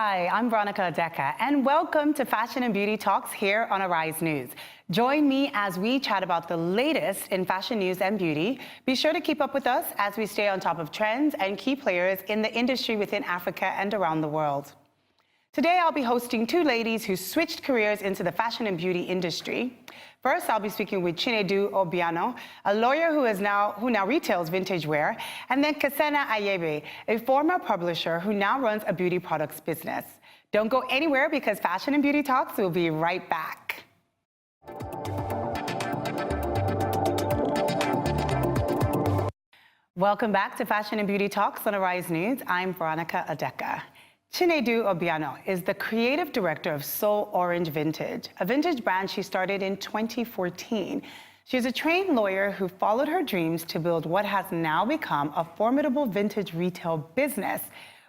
Hi, I'm Veronica Adeka, and welcome to Fashion and Beauty Talks here on Arise News. Join me as we chat about the latest in fashion news and beauty. Be sure to keep up with us as we stay on top of trends and key players in the industry within Africa and around the world. Today, I'll be hosting two ladies who switched careers into the fashion and beauty industry. First, I'll be speaking with Chinedu Obiano, a lawyer who now retails vintage wear, and then Keseina Anyebe, a former publisher who now runs a beauty products business. Don't go anywhere because Fashion and Beauty Talks will be right back. Welcome back to Fashion and Beauty Talks on Arise News. I'm Veronica Adeka. Chinedu Obiano is the creative director of Soul Orange Vintage, a vintage brand she started in 2014. She's a trained lawyer who followed her dreams to build what has now become a formidable vintage retail business.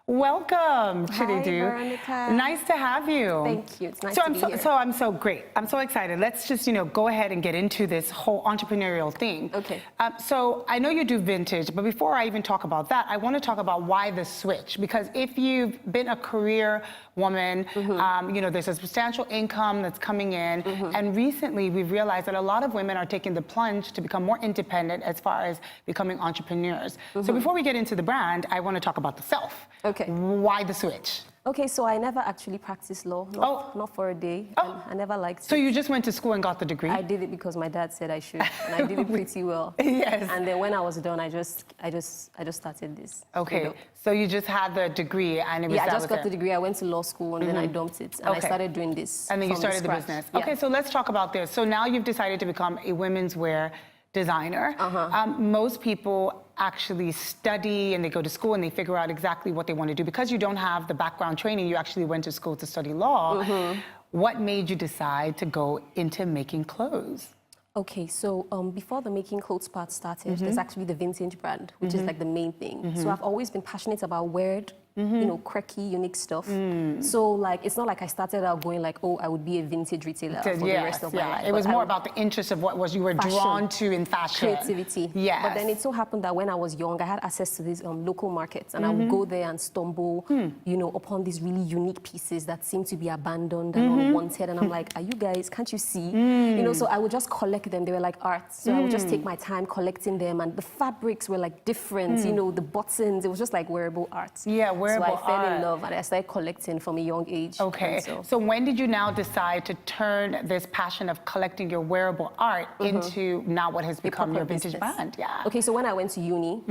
Welcome, Chinedu. Hi, Veronica. Nice to have you. Thank you. It's nice to be here. I'm so great. I'm so excited. Let's just, go ahead and get into this whole entrepreneurial thing. Okay. So I know you do vintage, but before I even talk about that, I want to talk about why the switch. Because if you've been a career woman, there's a substantial income that's coming in. And recently we've realized that a lot of women are taking the plunge to become more independent as far as becoming entrepreneurs. So before we get into the brand, I want to talk about the self. Okay. Why the switch? Okay, so I never actually practiced law, not for a day. Oh. I never liked it. So you just went to school and got the degree? I did it because my dad said I should, and I did it pretty well. Yes. And then when I was done, I just started this. Okay, so you just had the degree and it was I just got the degree. I went to law school and then I dumped it, and I started doing this. And then you started the business. Yeah. Okay, so let's talk about this. So now you've decided to become a women's wear designer. Most people actually study and they go to school and they figure out exactly what they want to do. Because you don't have the background training, you actually went to school to study law. What made you decide to go into making clothes? Okay, so before the making clothes part started, there's actually the vintage brand, which is like the main thing. So I've always been passionate about weird, quirky, unique stuff. So like, it's not like I started out going like, oh, I would be a vintage retailer for the rest of my life. It was more about the interest of what you were drawn to in fashion. Creativity. Yes. But then it so happened that when I was young, I had access to these local markets, and I would go there and stumble, upon these really unique pieces that seemed to be abandoned and unwanted. And I'm like, are you guys, can't you see? So I would just collect them. They were like art. So I would just take my time collecting them, and the fabrics were like different, the buttons, it was just like wearable art. Yeah, wearable so I fell art. in love and I started collecting from a young age. Okay, so when did you now decide to turn this passion of collecting your wearable art into now what has become your vintage brand? Yeah. Okay, so when I went to uni,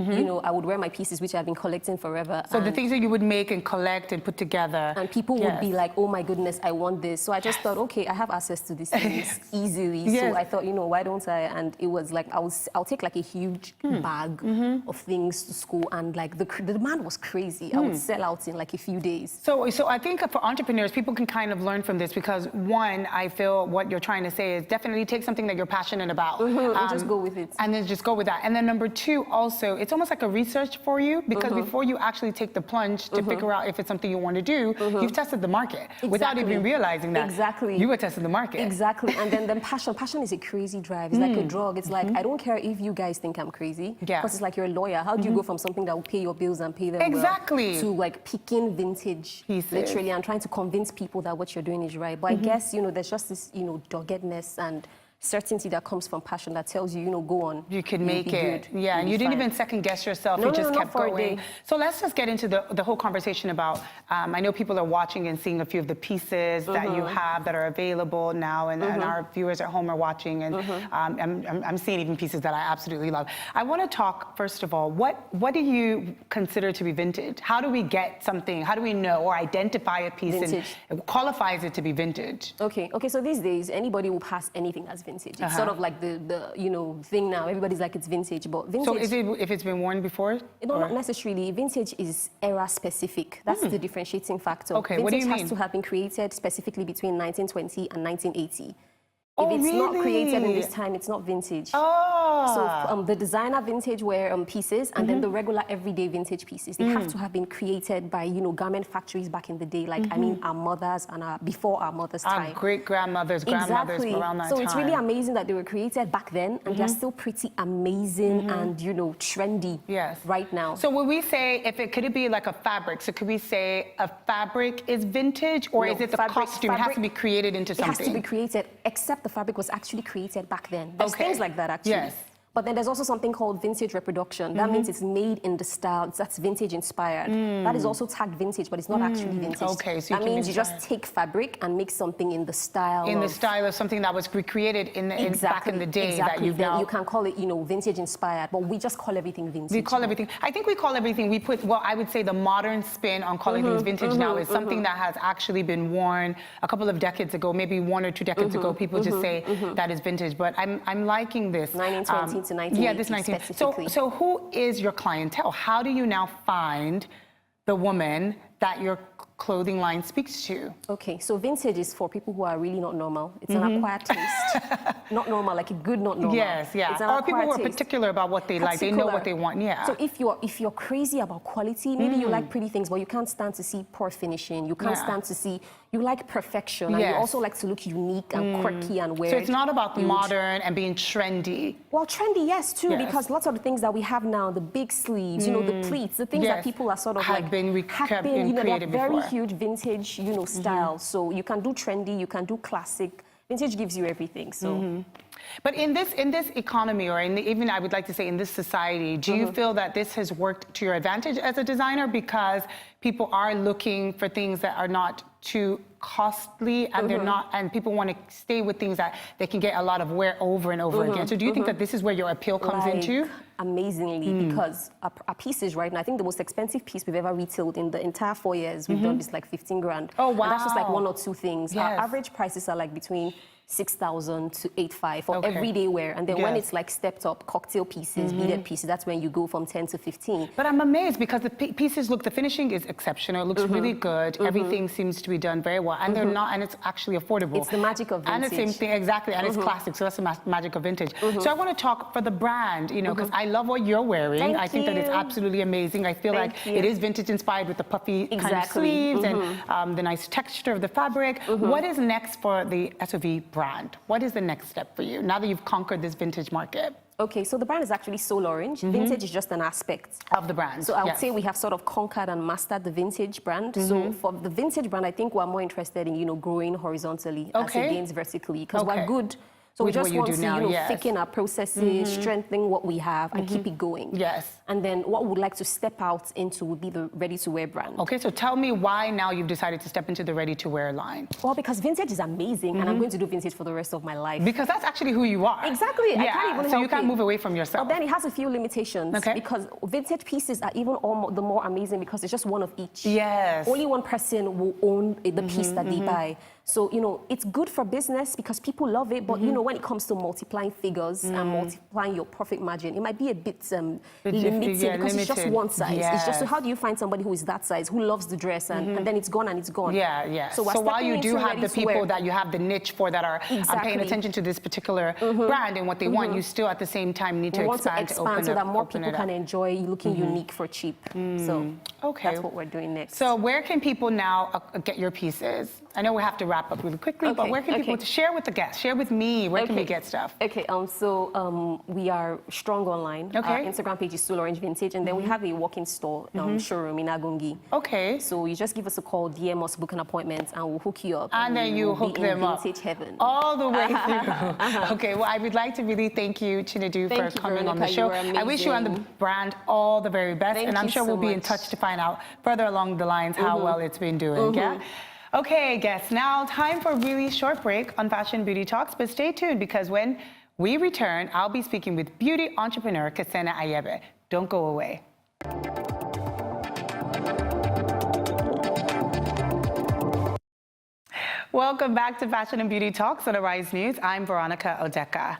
I would wear my pieces, which I've been collecting forever. So the things that you would make and collect and put together. And people would be like, oh my goodness, I want this. So I just thought, okay, I have access to these things easily. So I thought, why don't I? And it was like, I'll take like a huge bag of things to school, and like the demand was crazy. I would sell out in like a few days. So I think for entrepreneurs, people can kind of learn from this, because one, I feel what you're trying to say is definitely take something that you're passionate about. And just go with it. And then just go with that. And then number two, also, it's almost like a research for you, because before you actually take the plunge to figure out if it's something you want to do, you've tested the market without even realizing that. Exactly. You were testing the market. Exactly. And then passion is a crazy drive. It's like a drug. It's like, I don't care if you guys think I'm crazy. Yeah. Because it's like you're a lawyer. How do you go from something that will pay your bills and pay them well to like picking vintage pieces, literally, and trying to convince people that what you're doing is right? But I guess, there's just this, doggedness and certainty that comes from passion that tells you, go on. You can make it. Yeah, and you didn't even second guess yourself. You just kept going. So let's just get into the whole conversation about, I know people are watching and seeing a few of the pieces that you have that are available now, and our viewers at home are watching, and I'm seeing even pieces that I absolutely love. I want to talk, first of all, what do you consider to be vintage? How do we get something, how do we know or identify a piece and qualifies it to be vintage? Okay, so these days, anybody will pass anything as vintage. It's sort of like the thing now. Everybody's like, it's vintage, but vintage... So is it if it's been worn before? No, not necessarily. Vintage is era specific. That's the differentiating factor. Okay, vintage what do you mean? Has to have been created specifically between 1920 and 1980. Oh, if it's not really? created in this time, it's not vintage. Oh. So the designer vintage wear pieces and then the regular everyday vintage pieces, they have to have been created by, you know, garment factories back in the day. Like, I mean, our mothers and before our mothers' time. Our great-grandmothers, grandmothers around that time. So it's really amazing that they were created back then and they're still pretty amazing and, you know, trendy right now. So would we say, could it be like a fabric? So could we say a fabric is vintage, or is it the costume? It has to be created into something. It has to be created, except the fabric was actually created back then. There's things like that, actually. Yes. But then there's also something called vintage reproduction. That means it's made in the style, that's vintage inspired. That is also tagged vintage, but it's not actually vintage. Okay, so that means you just take fabric and make something in the style of something that was recreated back in the day that you've now... You can call it, you know, vintage inspired, but we just call everything vintage. We call everything... I think we call everything... I would say the modern spin on calling things vintage now is something that has actually been worn a couple of decades ago, maybe 1 or 2 decades ago. People just say that is vintage, but I'm liking this. 1920 to 1980 yeah, this 19. So who is your clientele? How do you now find the woman that your clothing line speaks to? Okay, so vintage is for people who are really not normal. It's an acquired taste. Not normal, like a good not normal. Yes, yeah. Or people who are particular about what they like. They know what they want, yeah. So if you're crazy about quality, maybe you like pretty things, but you can't stand to see poor finishing. You can't stand to see, you like perfection. And you also like to look unique and quirky and weird. So it's not about modern and being trendy. Well, trendy, yes, too, because lots of the things that we have now, the big sleeves, you know, the pleats, the things that people are sort of have been you know, they're very huge vintage, you know, style. So you can do trendy, you can do classic. Vintage gives you everything. So, but in this economy, or even I would like to say in this society, do you feel that this has worked to your advantage as a designer, because people are looking for things that are not too costly and they're not, and people want to stay with things that they can get a lot of wear over and over again? So do you think that this is where your appeal comes into? Amazingly, because our pieces right now, I think the most expensive piece we've ever retailed in the entire 4 years we've done is like 15 grand. Oh, wow. And that's just like 1 or 2 things. Yes. Our average prices are like between 6,000 to 8,500 for everyday wear. And then when it's like stepped up, cocktail pieces, beaded pieces, that's when you go from 10 to 15. But I'm amazed because the pieces look, the finishing is exceptional. It looks really good. Everything seems to be done very well. And they're not, and it's actually affordable. It's the magic of vintage. And the same thing, exactly. And it's classic. So that's the magic of vintage. So I want to talk for the brand, you know, because I love what you're wearing. I think that it's absolutely amazing. I feel like it is vintage inspired with the puffy kind of sleeves and the nice texture of the fabric. What is next for the SOV brand? What is the next step for you now that you've conquered this vintage market? Okay, so the brand is actually Soul Orange. Vintage is just an aspect of the brand. So I would say we have sort of conquered and mastered the vintage brand. So for the vintage brand, I think we're more interested in, you know, growing horizontally as against vertically, because we're good. So we just want to, you know, thicken our processes, strengthen what we have, and keep it going. Yes. And then what we would like to step out into would be the ready-to-wear brand. Okay, so tell me why now you've decided to step into the ready-to-wear line. Well, because vintage is amazing, and I'm going to do vintage for the rest of my life. Because that's actually who you are. Exactly. Yeah. I can't even so you can't move away from yourself. But then it has a few limitations. Okay. Because vintage pieces are even the more amazing because it's just one of each. Yes. Only one person will own the piece that they buy. So, you know, it's good for business because people love it. But, you know, when it comes to multiplying figures and multiplying your profit margin, it might be a bit limited because it's just one size. Yes. It's just, so how do you find somebody who is that size, who loves the dress, and then it's gone and it's gone? Yeah, yeah. So while you do have the people that you have the niche for that are paying attention to this particular brand and what they want, you still at the same time need to expand so that more people can enjoy looking unique for cheap. So that's what we're doing next. So where can people now get your pieces? I know we have to wrap up really quickly, but where can people share with the guests? Share with me. Where can we get stuff? Okay, so we are strong online. Our Instagram page is Soul Orange Vintage, and then we have a walk-in store showroom in Agungi. Okay. So you just give us a call, DM us, book an appointment, and we'll hook you up. And then you hook them up. Vintage heaven. All the way through. Okay, well, I would like to really thank you, Chinedu, for coming on the show. I wish you and the brand all the very best, and I'm sure we'll be in touch to find out further along the lines how well it's been doing. Yeah. Okay, guests, now time for a really short break on Fashion Beauty Talks, but stay tuned because when we return, I'll be speaking with beauty entrepreneur Keseina Anyebe. Don't go away. Welcome back to Fashion and Beauty Talks on Arise News. I'm Veronica Odeka.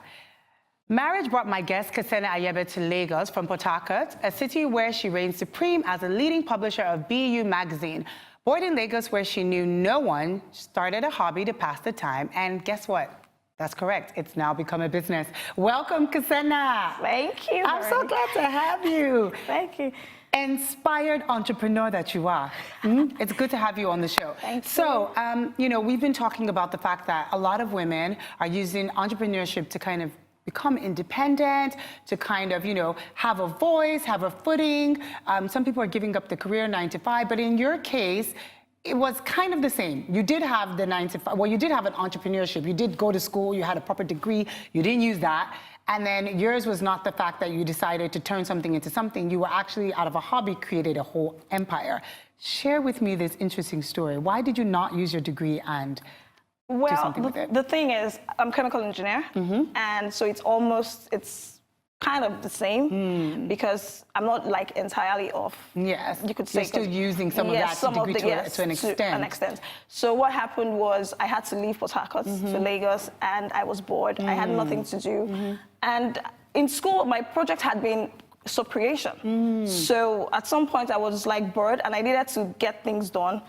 Marriage brought my guest Keseina Anyebe to Lagos from Port Harcourt, a city where she reigns supreme as a leading publisher of BU magazine. Born in Lagos where she knew no one, started a hobby to pass the time, and guess what? That's correct. It's now become a business. Welcome, Keseina. Thank you. I'm so glad to have you. Thank you. Inspired entrepreneur that you are. It's good to have you on the show. Thank you. So, we've been talking about the fact that a lot of women are using entrepreneurship to kind of become independent, to kind of, have a voice, have a footing. Some people are giving up the career 9 to 5, but in your case, it was kind of the same. You did have the 9 to 5, well, you did have an entrepreneurship. You did go to school, you had a proper degree, you didn't use that. And then yours was not the fact that you decided to turn something into something. You were actually, out of a hobby, created a whole empire. Share with me this interesting story. Why did you not use your degree and do something with it? The thing is, I'm a chemical engineer, and so it's kind of the same because I'm not like entirely off. Yes, you could say. You're still using some of that degree to an extent. So what happened was I had to leave Port Harcourt to Lagos, and I was bored. I had nothing to do. And in school, my project had been sub-creation. So at some point I was like bored and I needed to get things done.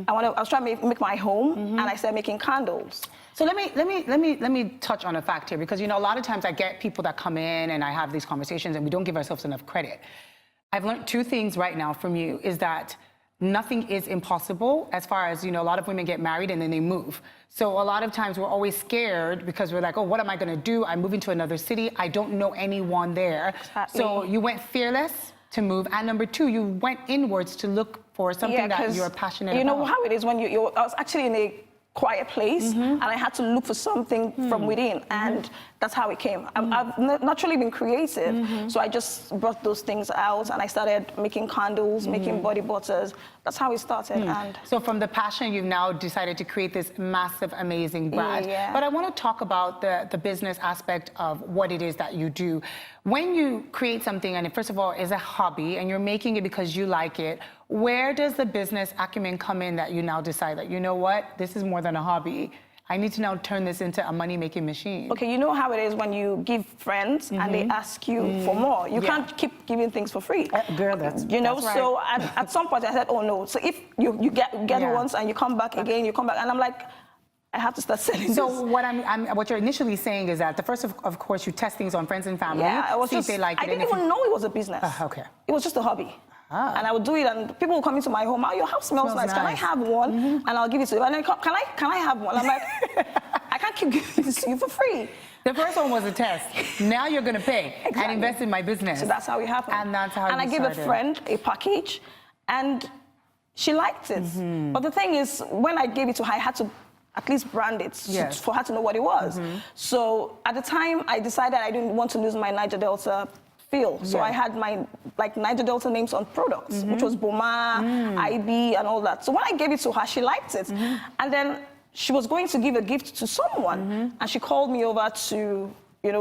I was trying to make my home, and I started making candles. So let me touch on a fact here, because a lot of times I get people that come in and I have these conversations and we don't give ourselves enough credit. I've learned 2 things right now from you, is that nothing is impossible, as far as, a lot of women get married and then they move. So a lot of times we're always scared because we're like, oh, what am I gonna do? I'm moving to another city. I don't know anyone there. Exactly. So you went fearless to move. And number 2, you went inwards to look for something that you're passionate about. You know how it is when I was actually in a quiet place, and I had to look for something from within, and that's how it came. I've naturally been creative, so I just brought those things out, and I started making candles, making body butters. That's how it started. And so from the passion, you've now decided to create this massive, amazing brand. Yeah. But I want to talk about the business aspect of what it is that you do. When you create something, and it, first of all, is a hobby, and you're making it because you like it, where does the business acumen come in that you now decide that, you know what, this is more than a hobby? I need to now turn this into a money-making machine. Okay, you know how it is when you give friends and they ask you for more. You can't keep giving things for free. Girl, that's You know, that's right. so at some point I said, oh no. So if you get it once and you come back again, you come back, and I'm like, I have to start selling So this. what you're initially saying is that the first, of course, you test things on friends and family, see if they like it. I didn't even know it was a business. Okay. It was just a hobby. And I would do it, and people would come into my home. Oh, your house smells nice. Can I have one? And I'll give it to you. And then can I have one? I'm like, I can't keep giving this to you for free. The first one was a test. Now you're going to pay and invest in my business. So that's how it happened. And that's how And I gave a friend a package, and she liked it. But the thing is, when I gave it to her, I had to at least brand it for her to know what it was. So at the time, I decided I didn't want to lose my Niger Delta feel. So I had my Niger Delta names on products, which was Boma, IB, and all that. So when I gave it to her, she liked it. And then she was going to give a gift to someone, and she called me over to,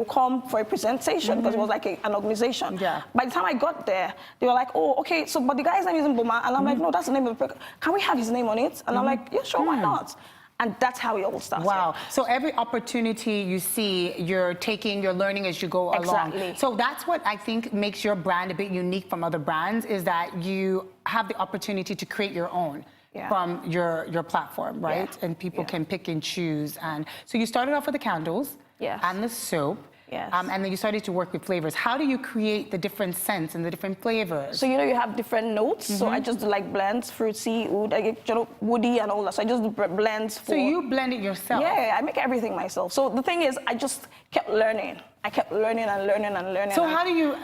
come for a presentation, because it was like an organization. By the time I got there, they were like, oh, okay, so, but the guy's name isn't Boma. And I'm like, no, that's the name of the product. Can we have his name on it? And I'm like, yeah, sure, why not? And that's how it all started. Wow. So every opportunity you see, you're taking, you're learning as you go along. Exactly. So that's what I think makes your brand a bit unique from other brands, is that you have the opportunity to create your own from your platform, right? And people can pick and choose. And so you started off with the candles and the soap. Yes. And then you started to work with flavors. How do you create the different scents and the different flavors? So, you have different notes. So I just do like blends, fruity, woody, and all that. So I just do blends for... So you blend it yourself? Yeah, I make everything myself. So the thing is, I just kept learning. I kept learning and learning and learning. So how do you...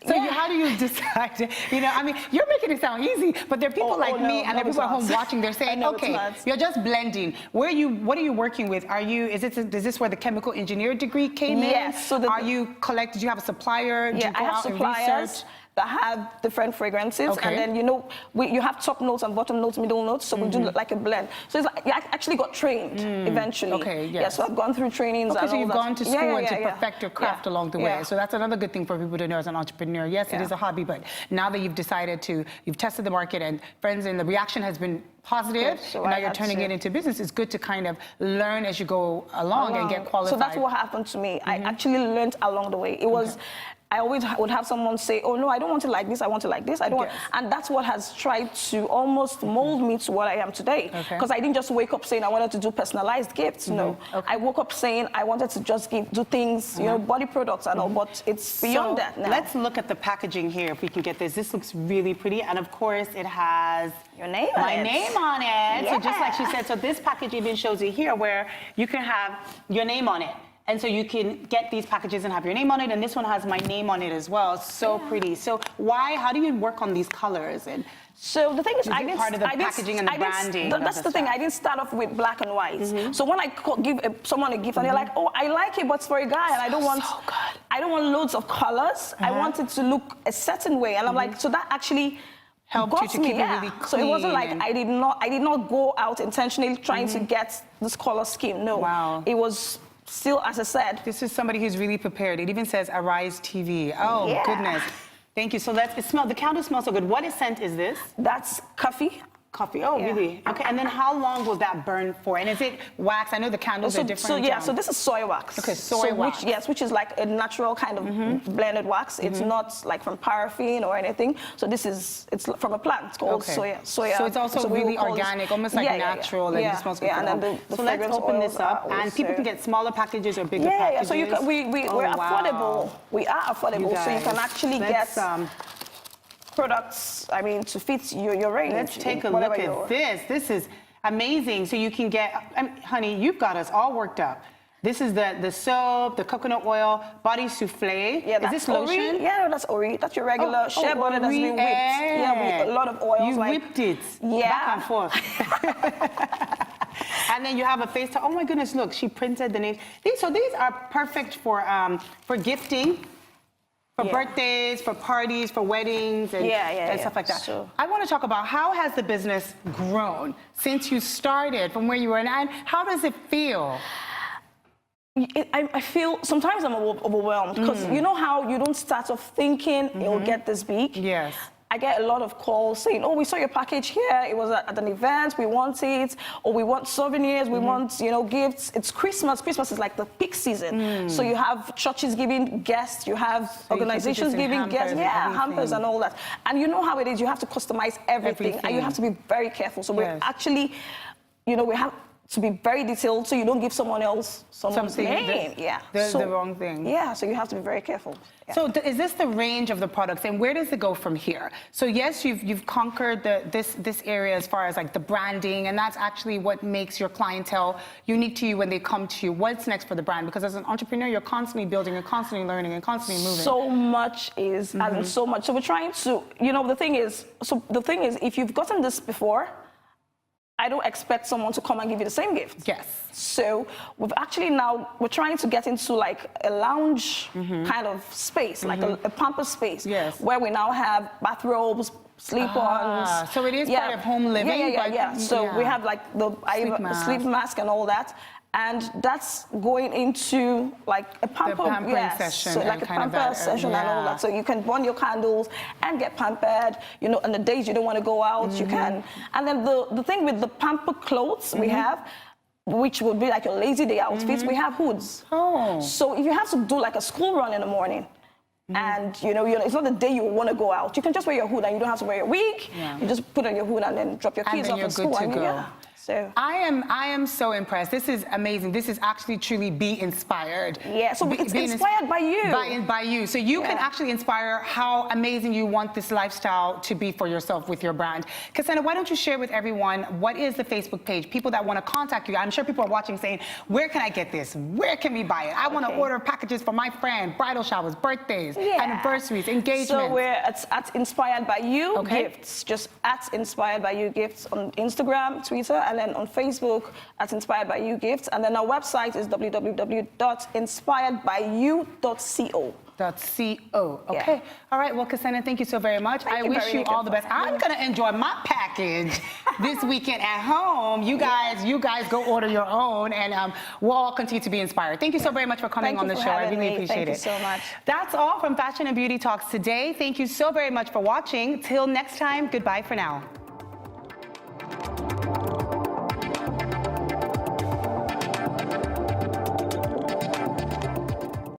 how do you decide? I mean, you're making it sound easy, but there are people like me, and there are people at home watching. They're saying, okay, you're just blending. What are you working with? Is this where the chemical engineer degree came in? Yes. So did you have a supplier? Yeah, I have suppliers that have different fragrances, and then you have top notes and bottom notes, middle notes. So we do like a blend. So it's like you actually got trained eventually. Okay. Yes. Yeah. So I've gone through trainings. Okay. And so you've gone to school and to perfect your craft along the way. Yeah. So that's another good thing for people to know as an entrepreneur. Yes, it is a hobby, but now that you've decided you've tested the market and friends, and the reaction has been positive, so and now you're turning it into business. It's good to kind of learn as you go along and get qualified. So that's what happened to me. I actually learned along the way. It was I always would have someone say, oh, no, I don't want it like this. I want it like this. I don't want... And that's what has tried to almost mold me to what I am today. Because I didn't just wake up saying I wanted to do personalized gifts. No. I woke up saying I wanted to just do things, you know, body products and all, but it's beyond that now. Let's look at the packaging here if we can get this. This looks really pretty. And of course, it has your name on it. My name on it. So just like she said, so this package even shows you here where you can have your name on it. And so you can get these packages and have your name on it, and this one has my name on it as well. So pretty. So how do you work on these colors? And so the thing is, I didn't part of the packaging and the branding. That's the thing. I didn't start off with black and white. So when I give someone a gift and they're like, "Oh, I like it, but it's for a guy, and I don't want loads of colors. I want it to look a certain way." And I'm like, so that actually helped you to keep it really clean. So it wasn't like I did not go out intentionally trying to get this color scheme. No. Wow. It was still, as I said. This is somebody who's really prepared. It even says Arise TV. Oh, goodness. Thank you. So the candle smells so good. What scent is this? That's coffee. Coffee. Oh, really? Okay. And then how long will that burn for? And is it wax? I know the candles are different. So this is soy wax. Okay, soy wax. Which is like a natural kind of blended wax. It's not like from paraffin or anything. So it's from a plant. It's called soya. So it's also really organic, almost like natural, and it smells good. And then so let's open this up, and people can get smaller packages or bigger packages. So you can, we're affordable. We are affordable, so you can actually get products, I mean, to fit your range. Let's take a look at this. This is amazing. So you can get, honey, you've got us all worked up. This is the soap, the coconut oil, body souffle. Yeah, is this lotion? Ori. Yeah, no, that's Ori. That's your regular shea butter that's been whipped. Yeah, with a lot of oils. You whipped it back and forth. And then you have a face towel. Oh my goodness, look, she printed the names. These are perfect for gifting. For birthdays, for parties, for weddings, and stuff like that. Sure. I want to talk about how has the business grown since you started, from where you were, and how does it feel? I feel sometimes I'm overwhelmed because you know how you don't start off thinking it'll get this big? Yes. I get a lot of calls saying, oh, we saw your package here. It was at an event. We want it. Or we want souvenirs. We want, gifts. It's Christmas. Christmas is like the peak season. So you have churches giving guests. You have organizations giving guests. Yeah, hampers and all that. And you know how it is. You have to customize everything. And you have to be very careful. So we're actually, we have to be very detailed so you don't give someone else someone's name. The wrong thing. Yeah, so you have to be very careful. Yeah. So is this the range of the products, and where does it go from here? So yes, you've conquered this area as far as like the branding, and that's actually what makes your clientele unique to you when they come to you. What's next for the brand? Because as an entrepreneur, you're constantly building and constantly learning and constantly moving. So much is, and so much. So we're trying to, the thing is, if you've gotten this before, I don't expect someone to come and give you the same gift. Yes. So we're trying to get into like a lounge kind of space, like a pamper space. Yes. Where we now have bathrobes, slip-ons. So it is part of home living. So we have like the sleep mask and all that. And that's going into like a pampering session. So like a pamper session and all that. So you can burn your candles and get pampered, on the days you don't want to go out, you can. And then the thing with the pamper clothes we have, which would be like your lazy day outfits, we have hoods. Oh. So if you have to do like a school run in the morning, and it's not the day you want to go out, you can just wear your hood and you don't have to wear your wig. Yeah. You just put on your hood and then drop your keys off at school. And you're good to go. So I am so impressed. This is amazing. This is actually truly be inspired. Yeah, so it's inspired by you. By you. So you can actually inspire how amazing you want this lifestyle to be for yourself with your brand. Keseina, why don't you share with everyone what is the Facebook page? People that want to contact you. I'm sure people are watching saying, where can I get this? Where can we buy it? I want to order packages for my friend, bridal showers, birthdays, anniversaries, engagements. So we're at Inspired by You Gifts. Just at Inspired by You Gifts on Instagram, Twitter, and then on Facebook at Inspired by You Gifts. And then our website is www.inspiredbyyou.co. Okay. Yeah. All right. Well, Keseina, thank you so very much. I wish you all the best. I'm going to enjoy my package this weekend at home. You guys go order your own, and we'll all continue to be inspired. Thank you so very much for coming on the show. I really appreciate it. Thank you so much. That's all from Fashion and Beauty Talks today. Thank you so very much for watching. Till next time, goodbye for now.